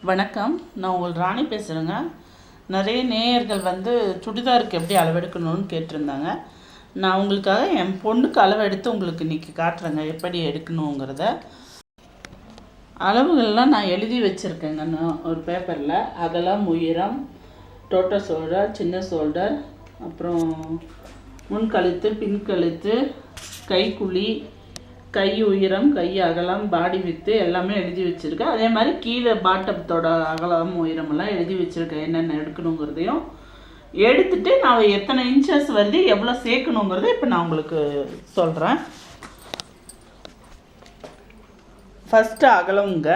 வணக்கம். நான் உங்கள் ராணி பேசுகிறேங்க. நிறைய நேயர்கள் சுடிதாருக்கு எப்படி அளவெடுக்கணும்னு கேட்டிருந்தாங்க. நான் உங்களுக்காக என் பொண்ணுக்கு அளவெடுத்து உங்களுக்கு இன்றைக்கி காட்டுறேங்க எப்படி எடுக்கணுங்கிறத. அளவுகள்லாம் நான் எழுதி வச்சுருக்கேங்க. நான் ஒரு பேப்பரில் அகலம், உயரம், டோட்டல் ஷோல்டர், சின்ன ஷோல்டர், அப்புறம் முன்கழுத்து, பின்கழுத்து, கைக்குழி, கை உயரம், கை அகலம், பாடி வித்து எல்லாமே எழுதி வச்சுருக்கேன். அதே மாதிரி கீழே பாட்டத்தோட அகலம், உயரமெல்லாம் எழுதி வச்சுருக்கேன். என்னென்ன எடுக்கணுங்கிறதையும் எடுத்துகிட்டு நான் எத்தனை இன்ச்சஸ் வருது, எவ்வளோ சேர்க்கணுங்கிறத இப்போ நான் உங்களுக்கு சொல்கிறேன். ஃபஸ்ட்டு அகலங்க.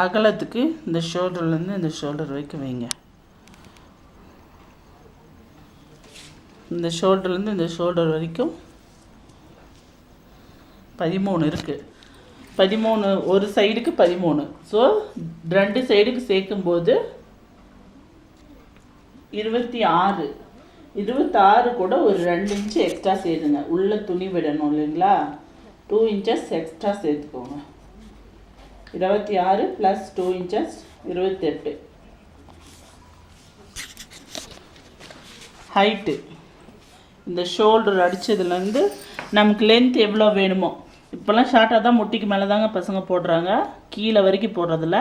அகலத்துக்கு இந்த ஷோல்டர்லேருந்து இந்த ஷோல்டர் வரைக்கும் வைங்க. இந்த ஷோல்டர்லேருந்து இந்த ஷோல்டர் வரைக்கும் 13 இருக்குது. 13 ஒரு சைடுக்கு 13. ஸோ 2 சைடுக்கு சேர்க்கும்போது 26. 26 கூட ஒரு 2 இன்ச்சு எக்ஸ்ட்ரா சேர்த்துங்க. உள்ளே துணி விடணும் இல்லைங்களா? 2 இன்ச்சஸ் எக்ஸ்ட்ரா சேர்த்துக்கோங்க. 26 + 2 இன்ச்சஸ் 28. ஹைட்டு இந்த ஷோல்டர் அடித்ததுலேருந்து நமக்கு லென்த் எவ்வளோ வேணுமோ. இப்போல்லாம் ஷார்ட்டாக தான் முட்டிக்கு மேலே தாங்க பசங்க போடுறாங்க, கீழே வரைக்கும் போடுறதில்ல.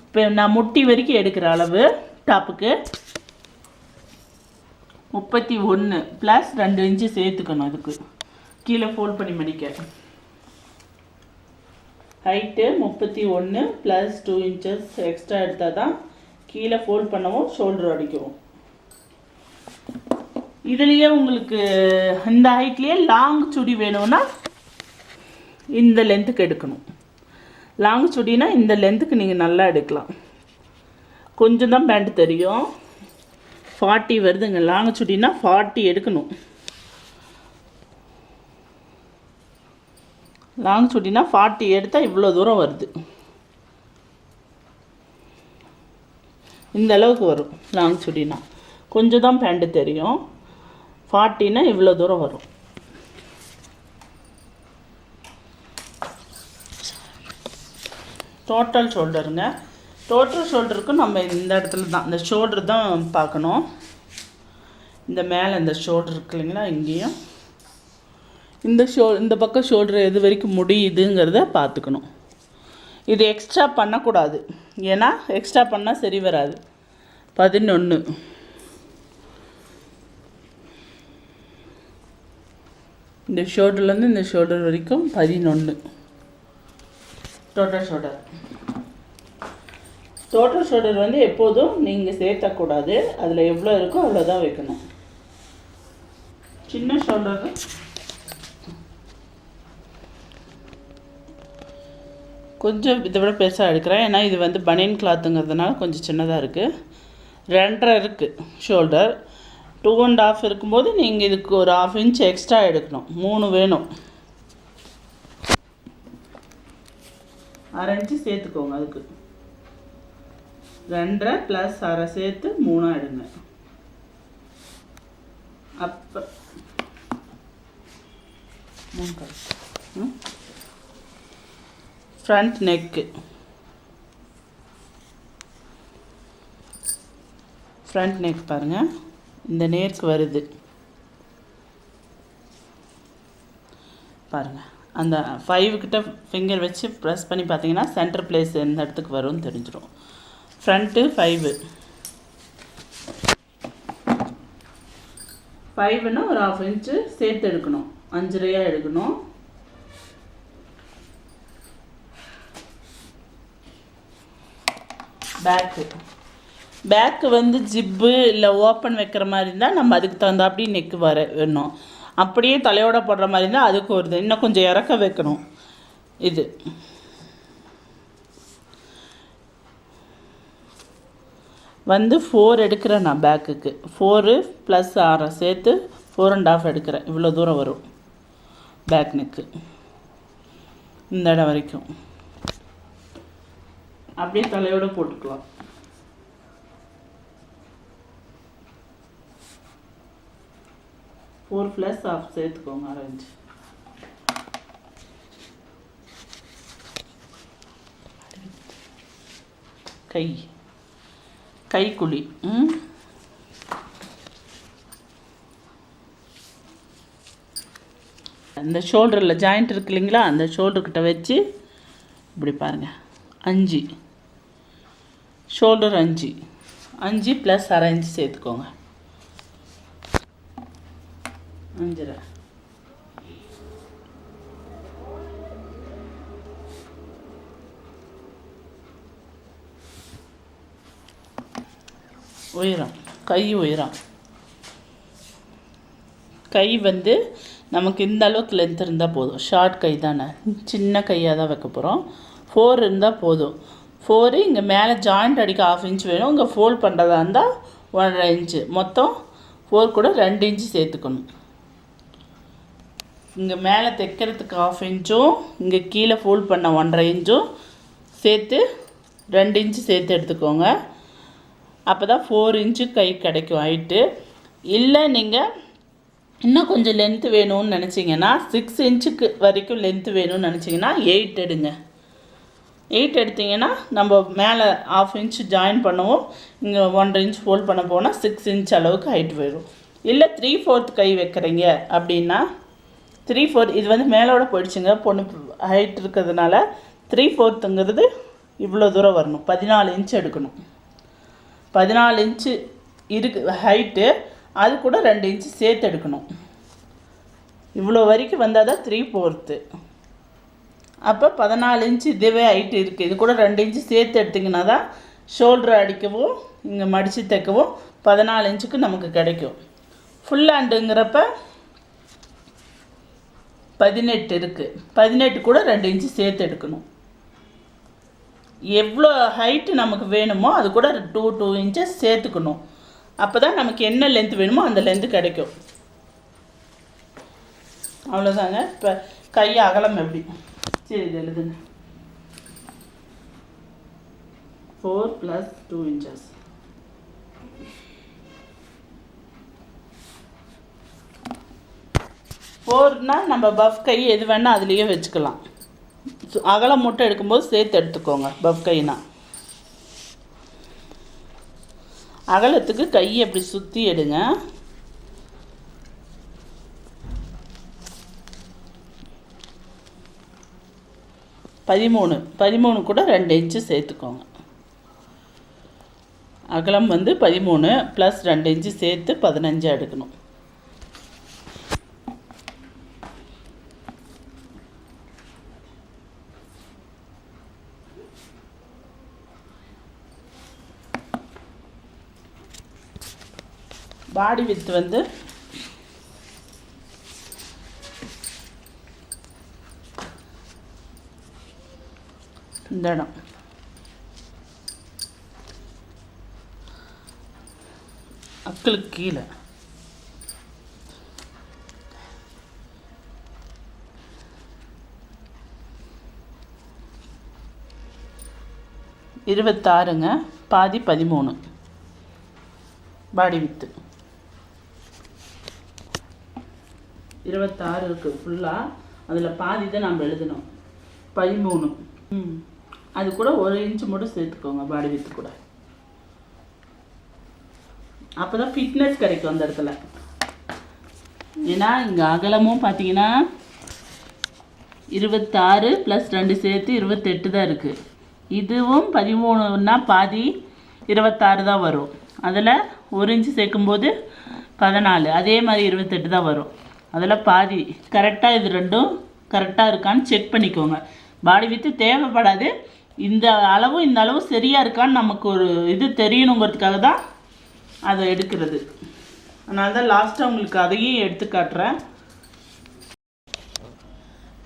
இப்போ நான் முட்டி வரைக்கும் எடுக்கிற அளவு டாப்புக்கு 31 + 2 இன்ச்சு சேர்த்துக்கணும். அதுக்கு கீழே ஃபோல்ட் பண்ணி மடிக்க ஹைட்டு 31 + 2 இன்ச்சஸ் எக்ஸ்ட்ரா எடுத்தால் தான் கீழே ஃபோல்ட் பண்ணவும் ஷோல்டர் அடிக்கவும். இதுலேயே உங்களுக்கு இந்த ஹைட்லேயே லாங் சுடி வேணும்னா இந்த லென்த்துக்கு எடுக்கணும். லாங் சுடினா இந்த லென்த்துக்கு நீங்கள் நல்லா எடுக்கலாம். கொஞ்சம் தான் பேண்ட் தெரியும். 40 வருதுங்க. லாங் சுடினா 40 எடுக்கணும். லாங் சுடினா 40 எடுத்தால் இவ்வளோ தூரம் வருது. இந்த அளவுக்கு வரும். லாங் சுடினா கொஞ்சம் தான் பேண்ட் தெரியும். 40னா இவ்வளோ தூரம் வரும். டோட்டல் ஷோல்டருங்க. டோட்டல் ஷோல்டருக்கு நம்ம இந்த இடத்துல தான் இந்த ஷோல்டர் தான் பார்க்கணும். இந்த மேலே இந்த ஷோல்டர் இருக்கு இல்லைங்களா, இங்கேயும் இந்த பக்கம் ஷோல்டர் எது வரைக்கும் முடியுதுங்கிறத பார்த்துக்கணும். இது எக்ஸ்ட்ரா பண்ணக்கூடாது, ஏன்னா எக்ஸ்ட்ரா பண்ணால் சரி வராது. 11. இந்த ஷோல்டர்லேருந்து இந்த ஷோல்டர் வரைக்கும் 11 டோட்டல் ஷோல்டர். டோட்டல் ஷோல்டர் எப்போதும் நீங்கள் சேர்த்தக்கூடாது. அதில் எவ்வளோ இருக்கோ அவ்வளோதான் வைக்கணும். சின்ன ஷோல்டர் கொஞ்சம் இதை விட பெருசாக எடுக்கிறேன், ஏன்னா இது பனியன் கிளாத்துங்கிறதுனால கொஞ்சம் சின்னதாக இருக்குது. 2.5 இருக்குது ஷோல்டர். 2.5 இருக்கும்போது நீங்கள் இதுக்கு ஒரு 1/2 இன்ச் எக்ஸ்ட்ரா எடுக்கணும். 3 வேணும். 1/2 இன்ச்சு சேர்த்துக்கோங்க. அதுக்கு 2.5 + 1/2 சேர்த்து 3 எடுங்க. அப்போ 3 ஃப்ரண்ட் நெக்கு. ஃப்ரண்ட் நெக் பாருங்கள், இந்த நேருக்கு வருது பாருங்கள். அந்த 5 கிட்ட ஃபிங்கர் வச்சு ப்ரெஸ் பண்ணி பார்த்தீங்கன்னா சென்டர் பிளேஸ் எந்த இடத்துக்கு வரும்னு தெரிஞ்சிடும். ஃப்ரண்ட்டு 5ன்னா ஒரு 1/2 இன்ச்சு சேர்த்து எடுக்கணும். 5.5 எடுக்கணும். பேக்கு ஜிப்பு இல்லை ஓப்பன் வைக்கிற மாதிரி இருந்தால் நம்ம அதுக்கு தகுந்தாப்படி நெக்கு வேணும். அப்படியே தலையோட போடுற மாதிரி இருந்தால் அதுக்கு வருது. இன்னும் கொஞ்சம் இறக்க வைக்கணும். இது 4 எடுக்கிறேன் நான் பேக்குக்கு. 4 + 6 சேர்த்து 4.5 எடுக்கிறேன். இவ்வளோ தூரம் வரும் பேக் நெக்கு. இந்த இடம் வரைக்கும் அப்படியே தலையோடு போட்டுக்கலாம். 4 + ½ சேர்த்துக்கோங்க, அரை இன்ச். கைக்குழி இந்த ஷோல்டரில் ஜாயிண்ட் இருக்கு இல்லைங்களா, அந்த ஷோல்டர்கிட்ட வச்சு இப்படி பாருங்கள். 5 ஷோல்டர் 5 + அரை இன்ச் சேர்த்துக்கோங்க. 5.5 உயரம், கை உயரம். கை வந்து நமக்கு இந்த அளவுக்கு லென்த் இருந்தால் போதும். ஷார்ட் கை தானே, சின்ன கையாக தான் வைக்க போகிறோம். 4 இருந்தால் போதும். 4 இங்கே மேலே ஜாயிண்ட் அடிக்க 1/2 இன்ச் வேணும். இங்கே ஃபோல்ட் பண்ணுறதா இருந்தால் 1.5 இன்ச்சு. மொத்தம் 4 கூட 2 இன்ச்சு சேர்த்துக்கணும். இங்கே மேலே தைக்கிறதுக்கு 1/2 இன்ச்சும் இங்கே கீழே ஃபோல்ட் பண்ண 1.5 இன்ச்சும் சேர்த்து 2 இன்ச்சு சேர்த்து எடுத்துக்கோங்க. அப்போ தான் 4 இன்ச்சு கை கிடைக்கும் ஹைட்டு. இல்லை நீங்கள் இன்னும் கொஞ்சம் லென்த்து வேணும்னு நினச்சிங்கன்னா 6 இன்ச்சுக்கு வரைக்கும் லென்த்து வேணும்னு நினச்சிங்கன்னா 8 எடுங்க. 8 எடுத்திங்கன்னா நம்ம மேலே 1/2 இன்ச் ஜாயின் பண்ணவும் இங்கே 1.5 இன்ச் ஃபோல்ட் பண்ண போனால் 6 இன்ச் அளவுக்கு ஹைட் வரும். இல்லை 3/4 கை வைக்கிறீங்க அப்படின்னா 3/4 இது வந்து மேலோட போயிடுச்சுங்க. பொண்ணு ஹைட் இருக்கிறதுனால 3/4ங்கிறது இவ்வளோ தூரம் வரணும். 14 இன்ச் எடுக்கணும். 14 இன்ச்சு ஹைட்டு, அது கூட 2 இன்ச்சு சேர்த்து எடுக்கணும். இவ்வளோ வரைக்கும் வந்தால் தான் 3/4. அப்போ 14 இன்ச்சு இதுவே ஹைட்டு இருக்குது. இது கூட 2 இன்ச்சு சேர்த்து எடுத்திங்கன்னா தான் ஷோல்டர் அடிக்கவும் இங்கே மடித்து தைக்கவும் 14 இன்ச்சுக்கு நமக்கு கிடைக்கும். ஃபுல் ஹேண்டுங்கிறப்ப 18 இருக்குது. 18 கூட 2 இன்ச்சு சேர்த்து எடுக்கணும். எவ்வளோ ஹைட்டு நமக்கு வேணுமோ அது கூட 2 இன்ச்சஸ் சேர்த்துக்கணும். அப்போ தான் நமக்கு என்ன லென்த் வேணுமோ அந்த லென்த்து கிடைக்கும். அவ்வளோதாங்க. இப்போ கை அகலம் எப்படி? சரி, இது எழுதுங்க. 4 + 2 inches. ஃபோர்னா நம்ம பஃப் கை எது வேணால் அதுலேயே வச்சுக்கலாம். அகலம் மட்டும் எடுக்கும்போது சேர்த்து எடுத்துக்கோங்க. பஃப் கைனா அகலத்துக்கு கையை அப்படி சுற்றி எடுங்க. பதிமூணு கூட 2 இன்ச்சு சேர்த்துக்கோங்க. அகலம் வந்து 13 + 2 இன்ச்சு சேர்த்து 15 எடுக்கணும். பாடி வித் வந்து இந்த இடம் அக்களுக்கு கீழே 26ங்க, பாதி 13 பாடி வித்து 26 இருக்குது ஃபுல்லாக. அதில் பாதி தான் நம்ம எழுதணும். 13 அது கூட 1 இன்ச்சு மட்டும் சேர்த்துக்கோங்க பாடி வித்து கூட. அப்போ தான் ஃபிட்னஸ் கிடைக்கும் அந்த இடத்துல. ஏன்னா இங்கே அகலமும் பார்த்தீங்கன்னா 26 + 2 சேர்த்து 28 தான் இருக்குது. இதுவும் 13ன்னா பாதி 26 தான் வரும். அதில் 1 இன்ச்சு சேர்க்கும்போது 14, அதே மாதிரி 28 தான் வரும். அதில் பாதி கரெக்டாக, இது ரெண்டும் கரெக்டாக இருக்கான்னு செக் பண்ணிக்கோங்க. பாடி வித்து தேவைப்படாது. இந்த அளவும் இந்த அளவும் சரியாக இருக்கான்னு நமக்கு ஒரு இது தெரியணுங்கிறதுக்காக தான் அதை எடுக்கிறது. அதனால தான் லாஸ்ட்டாக உங்களுக்கு அதையும் எடுத்து காட்டுறேன்.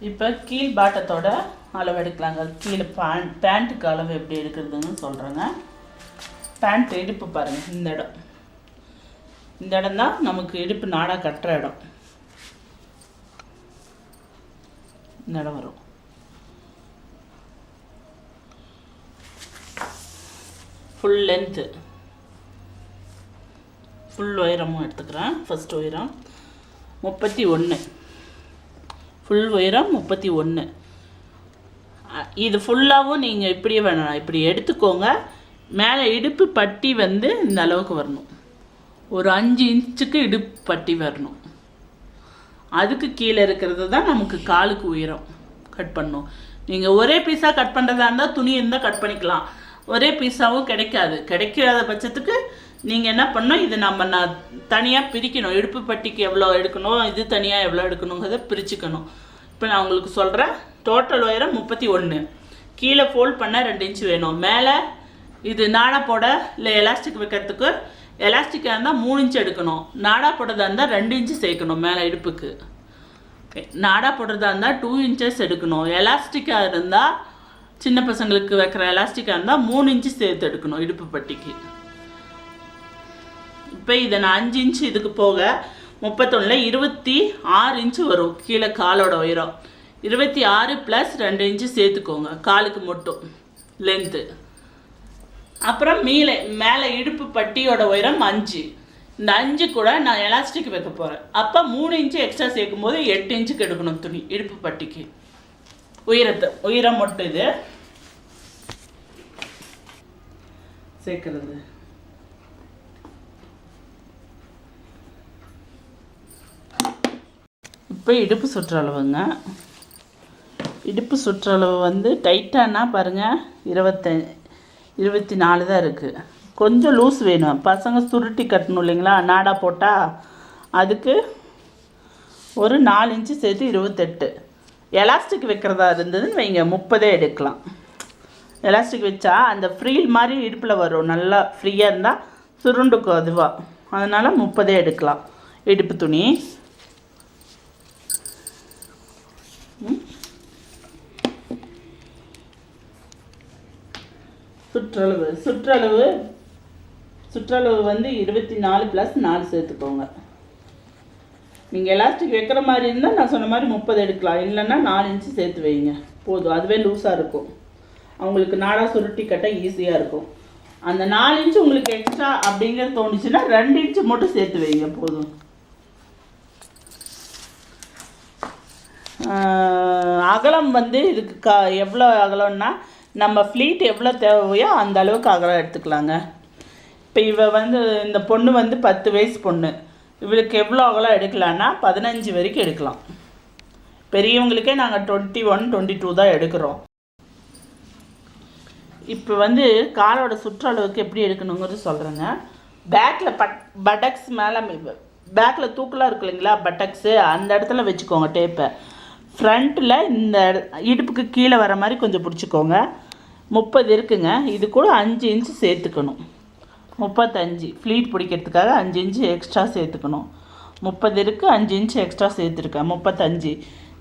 இப்போ கீழ் பாட்டத்தோட அளவு எடுக்கலாங்க. கீழே பேண்ட்டுக்கு அளவு எப்படி எடுக்கிறதுன்னு சொல்கிறேங்க. பேண்ட் இடுப்பு பாருங்கள். இந்த இடம் தான் நமக்கு இடுப்பு நாடாக கட்டுற இடம். இந்த இடம் வரும். ஃபுல் லென்த்து ஃபுல் உயரமும் எடுத்துக்கிறேன். ஃபஸ்ட் உயரம் 31. ஃபுல் உயரம் 31. இது ஃபுல்லாகவும் நீங்கள் இப்படியே வேணாம், இப்படி எடுத்துக்கோங்க. மேலே இடுப்பு பட்டி வந்து இந்த அளவுக்கு வரணும். ஒரு 5 இன்ச்சுக்கு இடுப்பு பட்டி வரணும். அதுக்கு கீழே இருக்கிறது தான் நமக்கு காலுக்கு உயரம் கட் பண்ணணும். நீங்கள் ஒரே பீஸாக கட் பண்ணுறதா இருந்தால் துணி இருந்தால் கட் பண்ணிக்கலாம். ஒரே பீஸாகவும் கிடைக்காத பட்சத்துக்கு நீங்கள் என்ன பண்ணணும், இதை நான் தனியாக பிரிக்கணும். இடுப்பு பட்டிக்கு எவ்வளோ எடுக்கணும், இது தனியாக எவ்வளோ எடுக்கணுங்கிறத பிரிச்சுக்கணும். இப்போ நான் உங்களுக்கு சொல்கிறேன். டோட்டல் உயரம் 31. கீழே ஃபோல்ட் பண்ண 2 இன்ச்சு வேணும். மேலே இது நாடா போட இல்லை எலாஸ்டிக் வைக்கிறதுக்கு எலாஸ்டிக்காக இருந்தால் 3 இன்ச்சு எடுக்கணும். நாடா போடுறதா இருந்தால் 2 இன்ச்சு சேர்க்கணும் மேலே இடுப்புக்கு. நாடா போடுறதா இருந்தால் 2 இன்ச்சஸ் எடுக்கணும். எலாஸ்டிக்காக இருந்தால் சின்ன பசங்களுக்கு வைக்கிற எலாஸ்டிக்காக இருந்தால் 3 இன்ச்சு சேர்த்து எடுக்கணும் இடுப்பு பட்டிக்கு. இப்போ இதை நான் 5 இன்ச்சு இதுக்கு போக 31 26 இன்ச்சு வரும் கீழே காலோட உயரம். 26 + 2 இன்ச்சு சேர்த்துக்கோங்க காலுக்கு மட்டும் லென்த்து. அப்புறம் மேலே இடுப்பு பட்டியோட உயரம் 5. இந்த 5 கூட நான் எலாஸ்டிக் வைக்க போகிறேன். அப்போ 3 இன்ச்சு எக்ஸ்ட்ரா சேர்க்கும் போது 8 இன்ச்சுக்கு எடுக்கணும் துணி இடுப்பு பட்டிக்கு. உயரம் மட்டும் இது சேர்க்கறது. இப்போ இடுப்பு சுற்றளவுங்க. இடுப்பு சுற்றளவு வந்து டைட்டானா பாருங்கள் 24 தான் இருக்குது. கொஞ்சம் லூஸ் வேணும். பசங்க சுருட்டி கட்டணும் இல்லைங்களா, நாடா போட்டால் அதுக்கு ஒரு 4 இன்ச்சு சேர்த்து 28. எலாஸ்டிக் வைக்கிறதா இருந்ததுன்னு வைங்க 30 எடுக்கலாம். எலாஸ்டிக் வச்சா அந்த ஃப்ரீல் மாதிரி இடுப்பில் வரும். நல்லா ஃப்ரீயாக இருந்தால் சுருண்டுக்கும் அதுவாக. அதனால் 30 எடுக்கலாம் இடுப்பு துணி. சுற்றளவு வந்து 24 + 4 சேர்த்துக்கோங்க. நீங்கள் எலாஸ்டிக் வைக்கிற மாதிரி இருந்தால் நான் சொன்ன மாதிரி 30 எடுக்கலாம். இல்லைன்னா 4 இன்ச்சு சேர்த்து வைங்க போதும். அதுவே லூஸாக இருக்கும். அவங்களுக்கு நாடா சுருட்டி கட்ட ஈஸியாக இருக்கும். அந்த 4 இன்ச்சு உங்களுக்கு எக்ஸ்ட்ரா அப்படிங்கிறது தோணுச்சுன்னா 2 இன்ச்சு மட்டும் சேர்த்து வைங்க போதும். அகலம் வந்து இதுக்கு எவ்வளோ அகலம்னா நம்ம ஃப்ளீட் எவ்வளோ தேவையோ அந்த அளவுக்கு அகலம் எடுத்துக்கலாங்க. இப்போ வந்து இந்த பொண்ணு வந்து 10 வயசு பொண்ணு. இவளுக்கு எவ்வளோ அகலம் எடுக்கலான்னா 15 வரைக்கும் எடுக்கலாம். பெரியவங்களுக்கே நாங்கள் 21, 22 தான் எடுக்கிறோம். இப்போ வந்து காலோட சுற்றளவுக்கு எப்படி எடுக்கணுங்கிறது சொல்கிறேங்க. பேக்கில் பட்டக்ஸ் மேலே பேக்கில் தூக்கலாக இருக்கு இல்லைங்களா பட்டக்ஸு, அந்த இடத்துல வச்சுக்கோங்க டேப்பை. ஃப்ரண்ட்டில் இந்த இடுப்புக்கு கீழே வர மாதிரி கொஞ்சம் பிடிச்சிக்கோங்க. 30 இருக்குங்க. இது கூட 5 இன்ச்சு சேர்த்துக்கணும். 35 ஃப்ளீட் பிடிக்கிறதுக்காக 5 இன்ச்சு எக்ஸ்ட்ரா சேர்த்துக்கணும். 30 இருக்குது, 5 இன்ச்சு எக்ஸ்ட்ரா சேர்த்துருக்கேன் 35.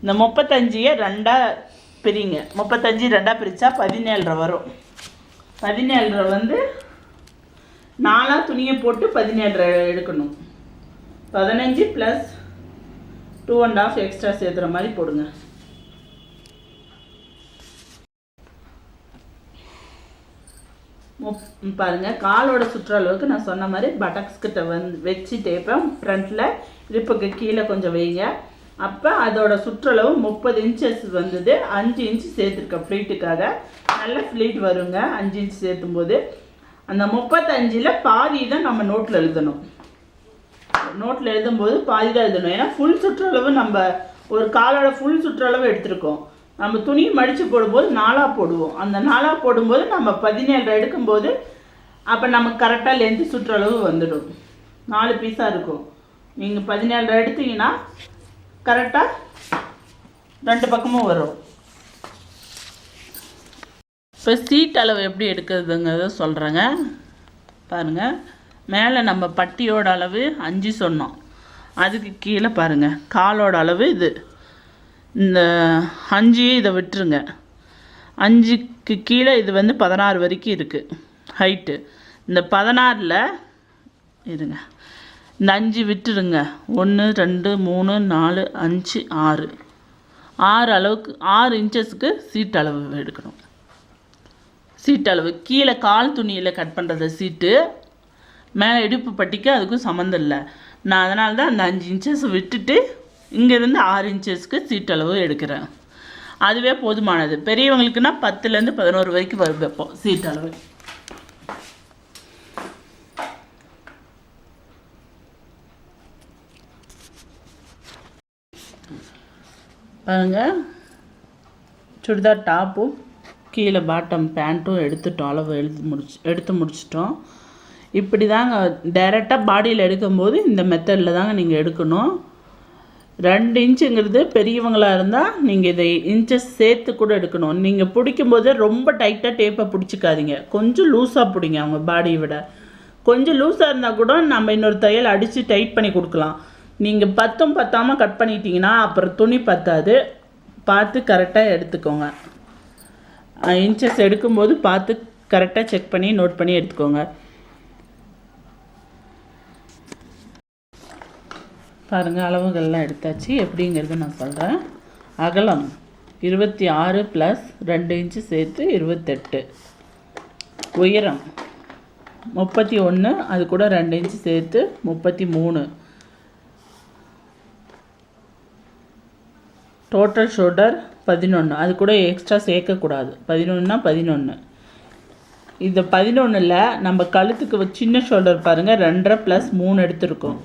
இந்த 35 2ஆக பிரிங்க. 35 2ஆக பிரித்தா 17.5 வரும். 17.5 வந்து 4 துணியை போட்டு 17.5 எடுக்கணும். 15 + 2.5 எக்ஸ்ட்ரா சேர்த்துற மாதிரி போடுங்க. பாருங்கள் காலோட சுற்றளவுக்கு நான் சொன்ன மாதிரி பட்டக்ஸ் கிட்ட வச்சு டேப்பேன். ஃப்ரண்ட்டில் இடுப்புக்கு கீழே கொஞ்சம் வைங்க. அப்போ அதோட சுற்றளவு 30 இன்ச்சஸ் வந்தது. 5 இன்ச்சு சேர்த்துருக்கேன் ஃப்ளீட்டுக்காக. நல்ல ஃப்ளீட் வருங்க 5 இன்ச்சு சேர்த்தும் போது. அந்த 35ல் பாதி தான் நம்ம நோட்டில் எழுதணும். நோட்டில் எழுதும்போது பாதி தான் எழுதணும். ஏன்னா ஃபுல் சுற்றளவு நம்ம ஒரு காலோட ஃபுல் சுற்றளவு எடுத்திருக்கோம். நம்ம துணி மடித்து போடும்போது 4ஆக போடுவோம். அந்த 4ஆக போடும்போது நம்ம 17 எடுக்கும்போது அப்போ நமக்கு கரெக்டாக லென்த்து சுற்றளவு வந்துடும். 4 பீஸாக இருக்கும். நீங்கள் 17 எடுத்தீங்கன்னா கரெக்டாக 2 பக்கமும் வரும். இப்போ சீட் அளவு எப்படி எடுக்கிறதுங்கிறத சொல்கிறேங்க. பாருங்கள், மேலே நம்ம பட்டியோட அளவு 5 சொன்னோம். அதுக்கு கீழே பாருங்கள் காலோட அளவு இது. இந்த 5 இதை விட்டுருங்க. 5க்கு கீழே இது வந்து 16 வரைக்கும் இருக்குது ஹைட்டு. இந்த 16ல் இருங்க, இந்த 5 விட்டுருங்க. 1 2 3 4 5 6 அளவுக்கு 6 இன்ச்சஸுக்கு சீட் அளவு எடுக்கணும். சீட் அளவு கீழே கால் துணியில் கட் பண்ணுறது சீட்டு. மேலே இடுப்பு பட்டிக்கு அதுக்கும் சம்மந்தம் இல்லை. நான் அதனால தான் அந்த 5 இன்ச்சஸ் விட்டுட்டு இங்கேருந்து 6 இன்ச்சஸ்க்கு சீட் அளவு எடுக்கிறேன். அதுவே போதுமானது. பெரியவங்களுக்குன்னா 10லேருந்து 11 வரைக்கும் வைப்போம் சீட் அளவு. பாருங்கள், சுடிதார் டாப்பும் கீழே பாட்டம் பேண்ட்டும் எடுத்துட்டோம். அளவு எடுத்து முடிச்சிட்டோம். இப்படி தாங்க டைரெக்டாக பாடியில் எடுக்கும்போது இந்த மெத்தடில் தாங்க நீங்கள் எடுக்கணும். 2 இன்ச்சுங்கிறது பெரியவங்களாக இருந்தால் நீங்கள் இதை இன்ச்சஸ் சேர்த்து கூட எடுக்கணும். நீங்கள் பிடிக்கும்போது ரொம்ப டைட்டாக டேப்பை பிடிச்சிக்காதீங்க. கொஞ்சம் லூஸாக பிடிங்க. அவங்க பாடியை விட கொஞ்சம் லூஸாக இருந்தால் கூட நம்ம இன்னொரு தையல் அடித்து டைட் பண்ணி கொடுக்கலாம். நீங்கள் பத்தாமல் கட் பண்ணிட்டீங்கன்னா அப்புறம் துணி பத்தாது. பார்த்து கரெக்டாக எடுத்துக்கோங்க. இன்ச்சஸ் எடுக்கும்போது பார்த்து கரெக்டாக செக் பண்ணி நோட் பண்ணி எடுத்துக்கோங்க. பாருங்கள், அளவுகள்லாம் எடுத்தாச்சு. எப்படிங்கிறது நான் சொல்கிறேன். அகலம் 26 + 2 இன்ச்சு சேர்த்து 28. உயரம் 31, அது கூட 2 இன்ச்சு சேர்த்து 33. டோட்டல் ஷோல்டர் 11, அது கூட எக்ஸ்ட்ரா சேர்க்கக்கூடாது. 11னா 11. இந்த 11ல் நம்ம கழுத்துக்கு சின்ன ஷோல்டர் பாருங்கள் 2.5 + 3 எடுத்துருக்கோம்.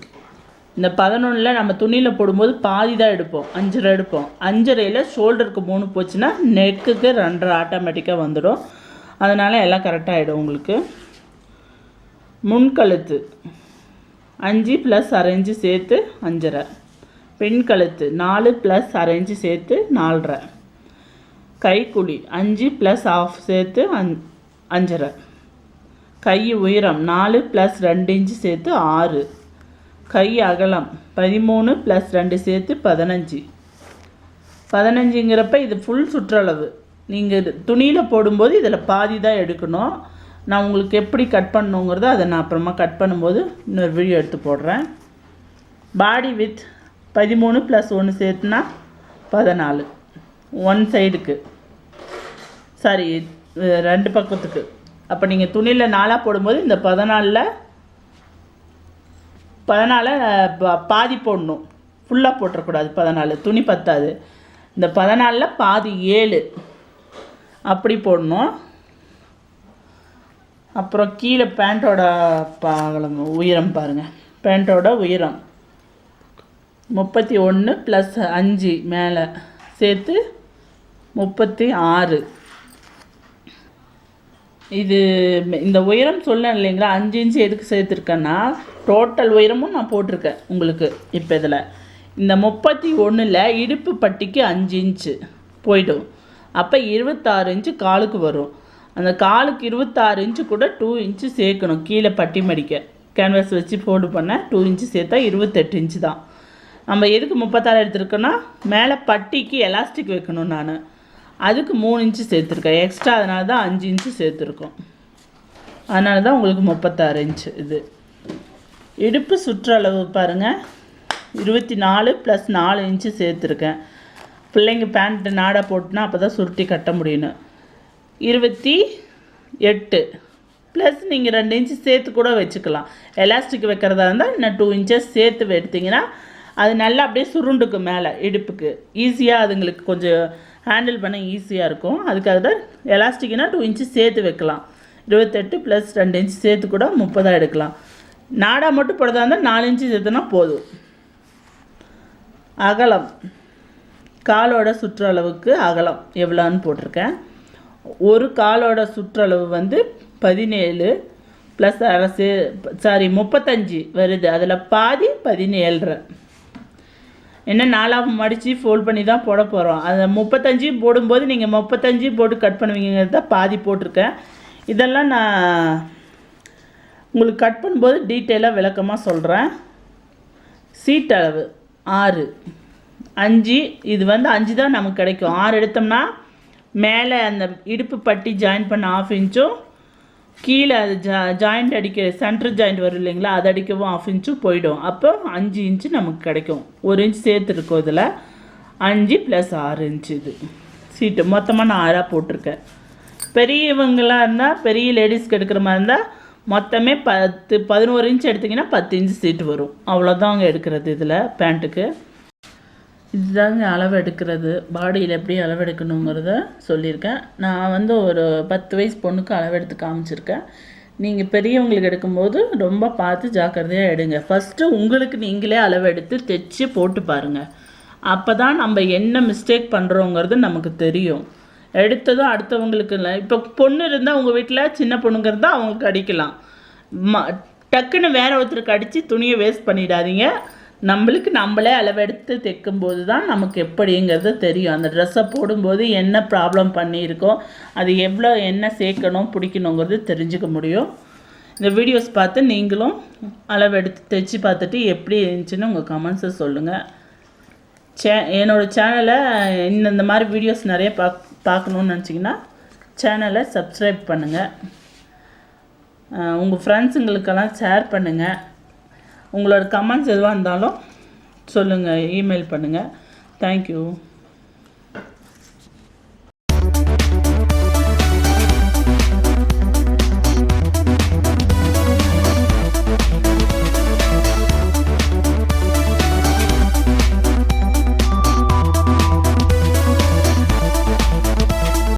இந்த 11ல் நம்ம துணியில் போடும்போது பாதி தான் எடுப்போம், 5.5 எடுப்போம். 5.5ல் ஷோல்டருக்கு 3 போச்சுன்னா நெக்குக்கு 2.5 ஆட்டோமேட்டிக்காக வந்துடும். அதனால் எல்லாம் கரெக்டாகிடும் உங்களுக்கு. முன்கழுத்து 5 + அரை இன்ச்சு சேர்த்து 5.5. பெண் கழுத்து 4 + அரை இன்ச்சு சேர்த்து 4.5. கைக்குழி 5 + ½ சேர்த்து 5.5. கை உயரம் 4 + 2 இன்ச்சு சேர்த்து 6. கை அகலம் 13 + 2 சேர்த்து 15. 15ங்கிறப்ப இது ஃபுல் சுற்றளவு. நீங்கள் துணியில் போடும்போது இதில் பாதி தான் எடுக்கணும். நான் உங்களுக்கு எப்படி கட் பண்ணணுங்கிறத அதை நான் அப்புறமா கட் பண்ணும்போது இன்னொரு வீடியோ எடுத்து போடுறேன். Body with 13 + 1 சேர்த்துனா 14. ஒன் சைடுக்கு, சாரி 2 பக்கத்துக்கு. அப்போ நீங்கள் துணியில் 4 போடும்போது இந்த 14 பாதி போடணும். ஃபுல்லாக போட்டுறக்கூடாது. 14 துணி பத்தாது. இந்த 14ல் பாதி 7 அப்படி போடணும். அப்புறம் கீழே பேண்ட்டோட உயரம் பாருங்கள். பேண்ட்டோட உயரம் 31 + 5 மேலே சேர்த்து 36. இது இந்த உயரம் சொன்னேன் இல்லைங்களா, 5 இன்ச்சு எதுக்கு சேர்த்துருக்கேன்னா டோட்டல் உயரமும் நான் போட்டிருக்கேன் உங்களுக்கு. இப்போ இதில் இந்த 31ல் இடுப்பு பட்டிக்கு 5 இன்ச்சு போய்டும். அப்போ 26 இன்ச்சு காலுக்கு வரும். அந்த காலுக்கு 26 இன்ச்சு கூட 2 இன்ச்சு சேர்க்கணும். கீழே பட்டி மடிக்க கேன்வாஸ் வச்சு ஃபோல்டு பண்ண 2 இன்ச்சு சேர்த்தா 28 இன்ச்சு தான். நம்ம எதுக்கு 36 எடுத்துருக்கோன்னா மேலே பட்டிக்கு எலாஸ்டிக் வைக்கணும். நான் அதுக்கு 3 இன்ச்சு சேர்த்துருக்கேன் எக்ஸ்ட்ரா. அதனால தான் 5 இன்ச்சு சேர்த்துருக்கோம். அதனால தான் உங்களுக்கு 36 இன்ச்சு. இது இடுப்பு சுற்றளவு பாருங்கள், 24 + 4 இன்ச்சு சேர்த்துருக்கேன். பிள்ளைங்க பேண்ட்டு நாடா போட்டுனா அப்போ தான் சுருட்டி கட்ட முடியணும். 28 ப்ளஸ் நீங்கள் 2 இன்ச்சு சேர்த்து கூட வச்சுக்கலாம். எலாஸ்டிக் வைக்கிறதா இருந்தால் இன்னும் 2 இன்ச்சஸ் சேர்த்து எடுத்திங்கன்னா அது நல்லா அப்படியே சுருண்டுக்கும் மேலே இடுப்புக்கு. ஈஸியாக அதுங்களுக்கு கொஞ்சம் ஹேண்டில் பண்ண ஈஸியாக இருக்கும். அதுக்காக தான் எலாஸ்டிக்னா 2 இன்ச்சு சேர்த்து வைக்கலாம். 28 + 2 இன்ச்சு சேர்த்து கூட 30 எடுக்கலாம். நாடா மட்டும் போடுறதா இருந்தால் 4 இன்ச்சு சேர்த்துனா போதும். அகலம் காலோட சுற்றளவுக்கு அகலம் எவ்வளோன்னு போட்டிருக்கேன். ஒரு காலோட சுற்றளவு 17 + அரை 35 வருது. அதில் பாதி 17.5. என்ன 4 மடித்து ஃபோல்ட் பண்ணி தான் போட போகிறோம். அதை 35 போடும்போது நீங்கள் 35 போட்டு கட் பண்ணுவீங்கிறது தான் பாதி போட்டிருக்கேன். இதெல்லாம் நான் உங்களுக்கு கட் பண்ணும்போது டீட்டெயிலாக விளக்கமாக சொல்கிறேன். சீட் அளவு 6, 5. இது 5 தான் நமக்கு கிடைக்கும். 6 எடுத்தோம்னா மேலே அந்த இடுப்பு பட்டி ஜாயின் பண்ண 1/2 இன்ச்சும் கீழே அது ஜாயிண்ட் அடிக்க சென்டர் ஜாயிண்ட் வரும் இல்லைங்களா, அது அடிக்கவும் 1/2 இன்ச்சும் போயிடும். அப்போ 5 இன்ச்சு நமக்கு கிடைக்கும். 1 இன்ச்சு சேர்த்துருக்கோம். இதில் 5 + 6 இன்ச்சு இது சீட்டு. மொத்தமாக நான் 6 போட்டிருக்கேன். பெரியவங்களாக இருந்தால் பெரிய லேடிஸ்க்கு எடுக்கிற மாதிரி இருந்தால் மொத்தமே 11 இன்ச் எடுத்திங்கன்னா 10 இன்ச் சீட்டு வரும். அவ்வளோதாங்க எடுக்கிறது இதில் பேண்ட்டுக்கு. இதுதாங்க அளவு எடுக்கிறது. பாடியில் எப்படி அளவு எடுக்கணுங்கிறத சொல்லியிருக்கேன். நான் வந்து ஒரு 10 வயசு பொண்ணுக்கு அளவு எடுத்து காமிச்சிருக்கேன். நீங்கள் பெரியவங்களுக்கு எடுக்கும்போது ரொம்ப பார்த்து ஜாக்கிரதையாக எடுங்க. ஃபஸ்ட்டு உங்களுக்கு நீங்களே அளவு எடுத்து தைச்சி போட்டு பாருங்கள். அப்போ தான் நம்ம என்ன மிஸ்டேக் பண்ணுறோங்கிறது நமக்கு தெரியும். எடுத்ததும் அடுத்தவங்களுக்கு இல்லை. இப்போ பொண்ணு இருந்தால் உங்கள் வீட்டில் சின்ன பொண்ணுங்க இருந்தால் அவங்களுக்கு அடிக்கலாம். டக்குன்னு வேற ஒருத்தருக்கு அடித்து துணியை வேஸ்ட் பண்ணிடாதீங்க. நம்மளுக்கு நம்மளே அளவெடுத்து தைக்கும்போது தான் நமக்கு எப்படிங்கிறது தெரியும். அந்த ட்ரெஸ்ஸை போடும்போது என்ன ப்ராப்ளம் பண்ணியிருக்கோம், அது எவ்வளோ என்ன சேர்க்கணும் பிடிக்கணுங்கிறது தெரிஞ்சுக்க முடியும். இந்த வீடியோஸ் பார்த்து நீங்களும் அளவெடுத்து தைச்சி பார்த்துட்டு எப்படி இருந்துச்சுன்னு உங்கள் கமெண்ட்ஸை சொல்லுங்கள். என்னோடய சேனலை இந்த மாதிரி வீடியோஸ் நிறைய பார்க்கணுன்னு நினச்சிங்கன்னா சேனலை சப்ஸ்கிரைப் பண்ணுங்கள். உங்கள் ஃப்ரெண்ட்ஸுங்களுக்கெல்லாம் ஷேர் பண்ணுங்கள். உங்களோட கமெண்ட்ஸ் எதுவாக இருந்தாலும் சொல்லுங்கள், இமெயில் பண்ணுங்கள். தேங்க்யூ.